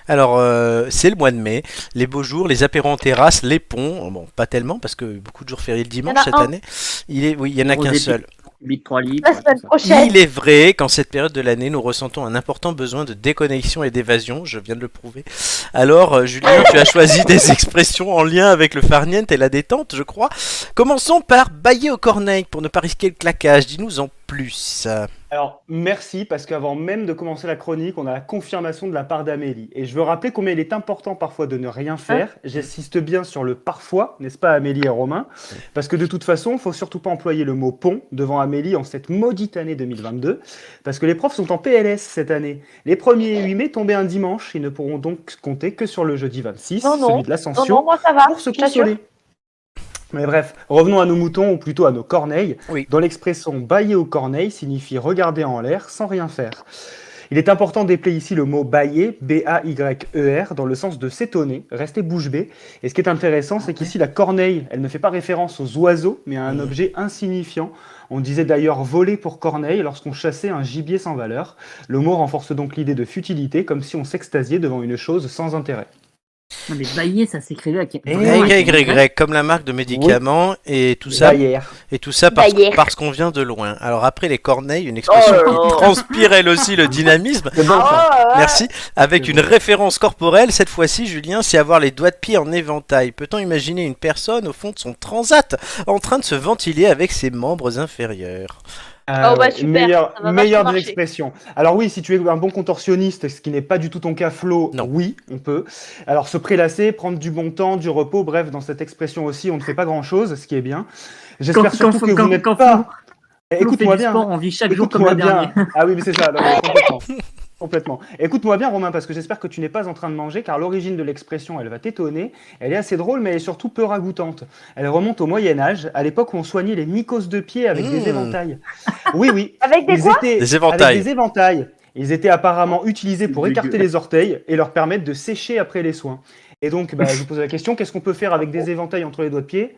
Alors, c'est le mois de mai, les beaux jours, les apéros en terrasse, les ponts. Bon, pas tellement parce que beaucoup de jours fériés le dimanche cette année. Oui, il y en a qu'un seul. 3 litres. La semaine prochaine. Il est vrai qu'en cette période de l'année, nous ressentons un important besoin de déconnexion et d'évasion, je viens de le prouver. Alors, Julien, tu as choisi des expressions en lien avec le farniente et la détente, je crois. Commençons par bailler aux corneilles pour ne pas risquer le claquage. Dis-nous en plus. Alors, merci, parce qu'avant même de commencer la chronique, on a la confirmation de la part d'Amélie. Et je veux rappeler combien il est important parfois de ne rien faire. J'insiste bien sur le parfois, n'est-ce pas Amélie et Romain? Parce que de toute façon, il ne faut surtout pas employer le mot pont devant Amélie en cette maudite année 2022, parce que les profs sont en PLS cette année. Les 1er et 8 mai tombaient un dimanche, ils ne pourront donc compter que sur le jeudi 26, celui de l'Ascension, moi ça va, pour se je t'assure. consoler. Mais bref, revenons à nos moutons, ou plutôt à nos corneilles, Oui. dont l'expression bailler aux corneilles signifie regarder en l'air sans rien faire. Il est important d'épeler ici le mot bailler, B-A-Y-E-R, dans le sens de s'étonner, rester bouche bée. Et ce qui est intéressant, c'est qu'ici la corneille, elle ne fait pas référence aux oiseaux, mais à un objet insignifiant. On disait d'ailleurs voler pour corneille lorsqu'on chassait un gibier sans valeur. Le mot renforce donc l'idée de futilité, comme si on s'extasiait devant une chose sans intérêt. Non, mais bailler, ça s'écrivait avec. Y, comme la marque de médicaments et tout ça. Baillère. Et tout ça parce qu'on vient de loin. Alors après les corneilles, une expression qui transpire elle aussi le dynamisme. C'est bon, ça. Merci. Avec une référence corporelle, cette fois-ci, Julien, c'est avoir les doigts de pied en éventail. Peut-on imaginer une personne au fond de son transat en train de se ventiler avec ses membres inférieurs? Meilleure ça va des vachement marcher. expressions. Alors oui, si tu es un bon contorsionniste, ce qui n'est pas du tout ton cas, Flo, Non. oui, on peut. Alors se prélasser, prendre du bon temps, du repos, bref, dans cette expression aussi, on ne fait pas grand-chose, ce qui est bien. J'espère surtout que vous n'êtes pas... Écoute-moi bien. On vit chaque jour comme le Écoute-moi dernier. bien. Ah oui, mais c'est ça, non, mais complètement. Complètement. Écoute-moi bien, Romain, parce que j'espère que tu n'es pas en train de manger, car l'origine de l'expression, elle va t'étonner. Elle est assez drôle, mais elle est surtout peu ragoûtante. Elle remonte au Moyen-Âge, à l'époque où on soignait les mycoses de pied avec des éventails. Oui, oui. Avec des quoi? Des éventails. Avec des éventails. Ils étaient apparemment utilisés pour écarter les orteils et leur permettre de sécher après les soins. Et donc, je vous pose la question, qu'est-ce qu'on peut faire avec des éventails entre les doigts de pied?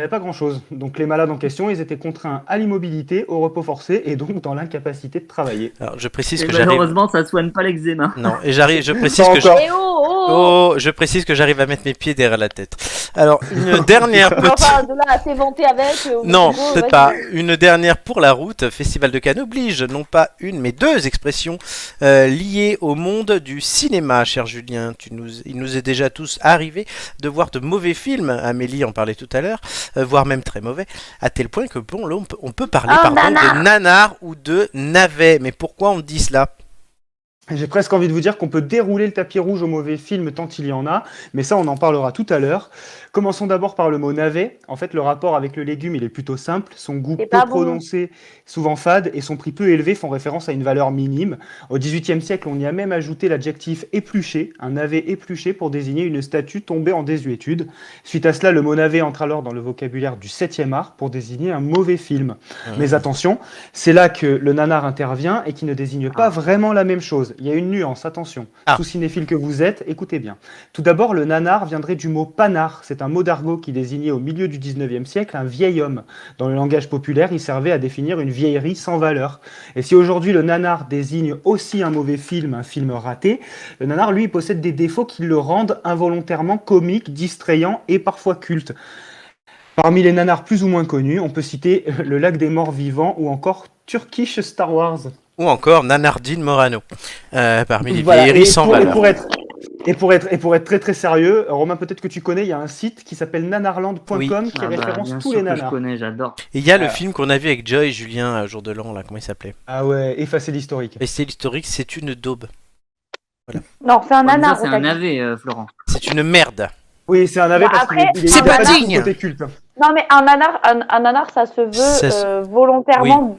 Pas grand-chose. Donc les malades en question, ils étaient contraints à l'immobilité, au repos forcé et donc dans l'incapacité de travailler. Alors je précise Et que j'arrive. malheureusement, ça soigne pas l'eczéma. Non, et je précise Pas que encore. Eh oh. je précise que j'arrive à mettre mes pieds derrière la tête. Alors, une dernière petite... Enfin, de là à t'éventer avec. Non, gros, peut-être vas-y. pas. Une dernière pour la route. Festival de Cannes oblige, non pas une, mais deux expressions liées au monde du cinéma, cher Julien. Il nous est déjà tous arrivé de voir de mauvais films, Amélie en parlait tout à l'heure, voire même très mauvais, à tel point que bon, là, on peut parler de nanar ou de navet. Mais pourquoi on dit cela? J'ai presque envie de vous dire qu'on peut dérouler le tapis rouge au mauvais film tant il y en a, mais ça on en parlera tout à l'heure. Commençons d'abord par le mot navet. En fait, le rapport avec le légume, il est plutôt simple. Son goût C'est peu pas bon. prononcé, souvent fade, et son prix peu élevé font référence à une valeur minime. Au XVIIIe siècle, on y a même ajouté l'adjectif épluché, un navet épluché pour désigner une statue tombée en désuétude. Suite à cela, le mot navet entre alors dans le vocabulaire du 7e art pour désigner un mauvais film. Mais attention, c'est là que le nanar intervient et qui ne désigne pas vraiment la même chose. Il y a une nuance, attention. Tout cinéphile que vous êtes, écoutez bien. Tout d'abord, le nanar viendrait du mot panard. C'est un mot d'argot qui désignait au milieu du 19e siècle un vieil homme. Dans le langage populaire, il servait à définir une vieillerie sans valeur. Et si aujourd'hui le nanar désigne aussi un mauvais film, un film raté, le nanar, lui, possède des défauts qui le rendent involontairement comique, distrayant et parfois culte. Parmi les nanars plus ou moins connus, on peut citer Le Lac des Morts Vivants ou encore Turkish Star Wars. Ou encore Nanardine Morano, parmi les Voilà, vieilleries sans valeur. Et pour être très très sérieux, Romain, peut-être que tu connais, il y a un site qui s'appelle nanarland.com Oui. qui référence bien tous sûr les que je nanars. connais, j'adore. Et il y a le film qu'on a vu avec Joy et Julien, Jour de l'an, là, comment il s'appelait? Ah ouais, effacer l'historique. Et c'est l'historique, c'est une daube. Non, c'est un Ouais, mais nanar. ça, c'est un navet, Florent. C'est une merde. Oui, c'est un navet Bah, parce après, qu'il est c'est pas pas du tout digne. côté culte. Non, mais un nanar, ça se veut Ça volontairement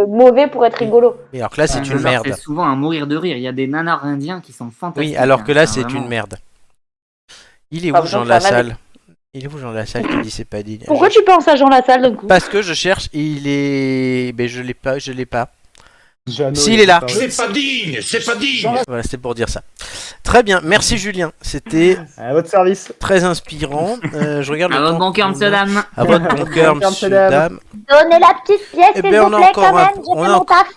mauvais pour être rigolo. Et alors que là, c'est une merde. C'est souvent un mourir de rire. Il y a des nanars indiens qui sont fantastiques. Oui, alors que là, hein, c'est vraiment. une merde. Il est Ah, où Jean donc, ça va Lassalle? Il est où Jean Lassalle qui dit c'est pas digne? Pourquoi tu penses à Jean Lassalle d'un coup? Parce que je cherche, il est... Ben je l'ai pas. Jeannot, S'il est là. disparu. C'est pas digne, c'est pas digne. Voilà, c'était pour dire ça. Très bien, merci Julien. C'était À votre service. très inspirant. Je regarde À le votre temps bon cœur, qu'on monsieur, a. dame. À votre bon cœur, Bon cœur, monsieur, monsieur, dame. dame. Donnez la petite pièce, Eh s'il ben, vous on a plaît, encore quand un- même. J'ai on fait a mon taf.